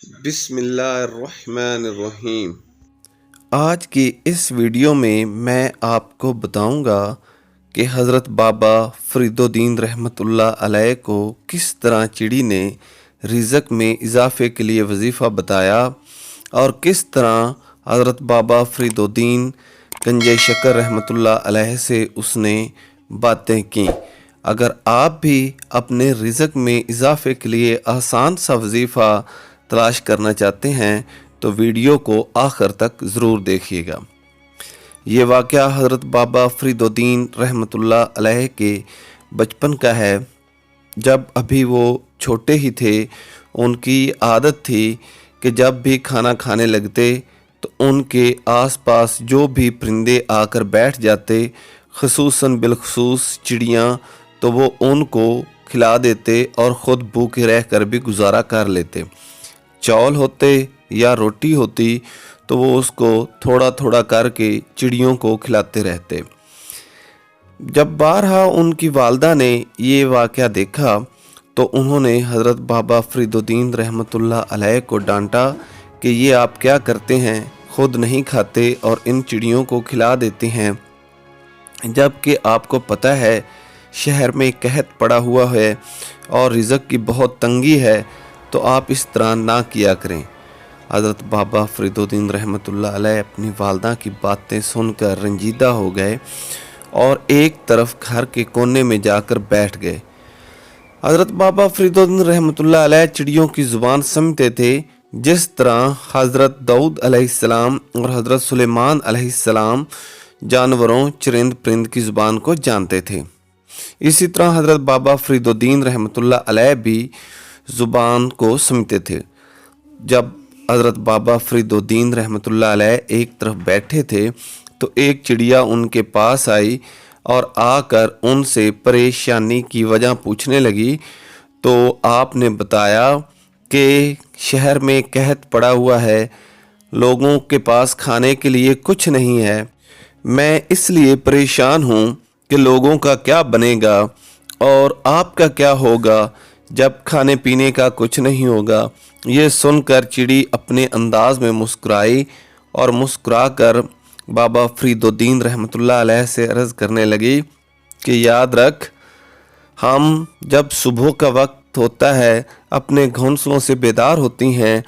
بسم اللہ الرحمن الرحیم۔ آج کی اس ویڈیو میں آپ کو بتاؤں گا کہ حضرت بابا فرید الدین رحمۃ اللہ علیہ کو کس طرح چڑی نے رزق میں اضافے کے لیے وظیفہ بتایا اور کس طرح حضرت بابا فرید الدین گنج شکر رحمۃ اللہ علیہ سے اس نے باتیں کیں۔ اگر آپ بھی اپنے رزق میں اضافے کے لیے آسان سا وظیفہ تلاش کرنا چاہتے ہیں تو ویڈیو کو آخر تک ضرور دیکھیے گا۔ یہ واقعہ حضرت بابا فرید الدین رحمۃ اللہ علیہ کے بچپن کا ہے۔ جب ابھی وہ چھوٹے ہی تھے ان کی عادت تھی کہ جب بھی کھانا کھانے لگتے تو ان کے آس پاس جو بھی پرندے آ کر بیٹھ جاتے، خصوصاً بالخصوص چڑیاں، تو وہ ان کو کھلا دیتے اور خود بھوکے رہ کر بھی گزارا کر لیتے۔ چاول ہوتے یا روٹی ہوتی تو وہ اس کو تھوڑا تھوڑا کر کے چڑیوں کو کھلاتے رہتے۔ جب بارہا ان کی والدہ نے یہ واقعہ دیکھا تو انہوں نے حضرت بابا فرید الدین رحمۃ اللہ علیہ کو ڈانٹا کہ یہ آپ کیا کرتے ہیں، خود نہیں کھاتے اور ان چڑیوں کو کھلا دیتے ہیں، جب کہ آپ کو پتہ ہے شہر میں قحط پڑا ہوا ہے اور رزق کی بہت تنگی ہے، تو آپ اس طرح نہ کیا کریں۔ حضرت بابا فرید الدین رحمۃ اللہ علیہ اپنی والدہ کی باتیں سن کر رنجیدہ ہو گئے اور ایک طرف گھر کے کونے میں جا کر بیٹھ گئے۔ حضرت بابا فرید الدین رحمۃ اللہ علیہ چڑیوں کی زبان سمجھتے تھے جس طرح حضرت داؤد علیہ السلام اور حضرت سلیمان علیہ السلام جانوروں، چرند پرند کی زبان کو جانتے تھے۔ اسی طرح حضرت بابا فرید الدین رحمۃ اللہ علیہ بھی زبان کو سمجھتے تھے۔ جب حضرت بابا فرید الدین رحمۃ اللہ علیہ ایک طرف بیٹھے تھے تو ایک چڑیا ان کے پاس آئی اور آ کر ان سے پریشانی کی وجہ پوچھنے لگی، تو آپ نے بتایا کہ شہر میں قحط پڑا ہوا ہے، لوگوں کے پاس کھانے کے لیے کچھ نہیں ہے، میں اس لیے پریشان ہوں کہ لوگوں کا کیا بنے گا اور آپ کا کیا ہوگا جب کھانے پینے کا کچھ نہیں ہوگا۔ یہ سن کر چڑی اپنے انداز میں مسکرائی اور مسکرا کر بابا فرید الدین رحمۃ اللہ علیہ سے عرض کرنے لگی کہ یاد رکھ، ہم جب صبح کا وقت ہوتا ہے اپنے گھونسلوں سے بیدار ہوتی ہیں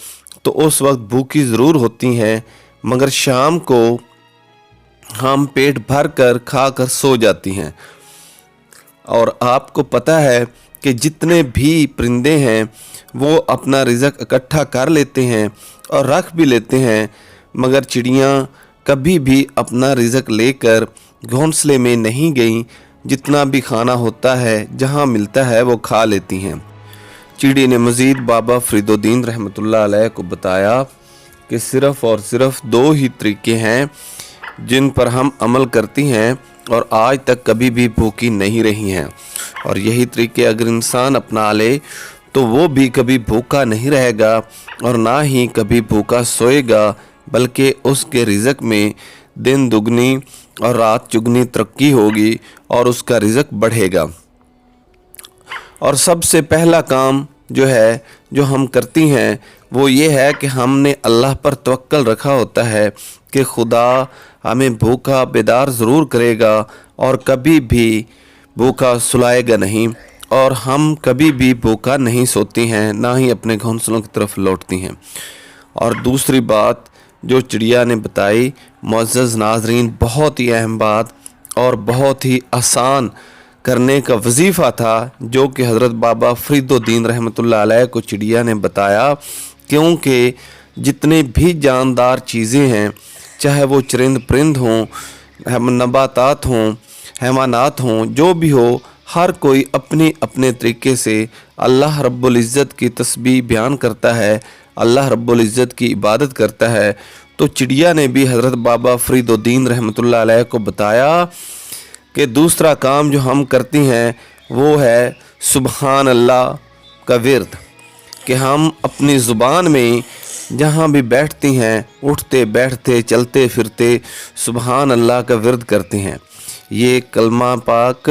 تو اس وقت بھوکی ضرور ہوتی ہیں، مگر شام کو ہم پیٹ بھر کر کھا کر سو جاتی ہیں۔ اور آپ کو پتہ ہے کہ جتنے بھی پرندے ہیں وہ اپنا رزق اکٹھا کر لیتے ہیں اور رکھ بھی لیتے ہیں، مگر چڑیاں کبھی بھی اپنا رزق لے کر گھونسلے میں نہیں گئیں، جتنا بھی کھانا ہوتا ہے جہاں ملتا ہے وہ کھا لیتی ہیں۔ چڑی نے مزید بابا فرید الدین رحمۃ اللہ علیہ کو بتایا کہ صرف اور صرف دو ہی طریقے ہیں جن پر ہم عمل کرتی ہیں اور آج تک کبھی بھی بھوکی نہیں رہی ہیں، اور یہی طریقے اگر انسان اپنا لے تو وہ بھی کبھی بھوکا نہیں رہے گا اور نہ ہی کبھی بھوکا سوئے گا، بلکہ اس کے رزق میں دن دگنی اور رات چگنی ترقی ہوگی اور اس کا رزق بڑھے گا۔ اور سب سے پہلا کام جو ہم کرتی ہیں وہ یہ ہے کہ ہم نے اللہ پر توکل رکھا ہوتا ہے کہ خدا ہمیں بھوکا بیدار ضرور کرے گا اور کبھی بھی بھوکا سلائے گا نہیں، اور ہم کبھی بھی بھوکا نہیں سوتی ہیں، نہ ہی اپنے گھونسلوں کی طرف لوٹتی ہیں۔ اور دوسری بات جو چڑیا نے بتائی، معزز ناظرین، بہت ہی اہم بات اور بہت ہی آسان کرنے کا وظیفہ تھا جو کہ حضرت بابا فرید الدین رحمۃ اللہ علیہ کو چڑیا نے بتایا، کیونکہ جتنے بھی جاندار چیزیں ہیں، چاہے وہ چرند پرند ہوں، نباتات ہوں، حیوانات ہوں، جو بھی ہو، ہر کوئی اپنے اپنے طریقے سے اللہ رب العزت کی تسبیح بیان کرتا ہے، اللہ رب العزت کی عبادت کرتا ہے۔ تو چڑیا نے بھی حضرت بابا فرید الدین رحمۃ اللہ علیہ کو بتایا کہ دوسرا کام جو ہم کرتی ہیں وہ ہے سبحان اللہ کا ورد، کہ ہم اپنی زبان میں جہاں بھی بیٹھتی ہیں، اٹھتے بیٹھتے چلتے پھرتے سبحان اللہ کا ورد کرتے ہیں۔ یہ کلمہ پاک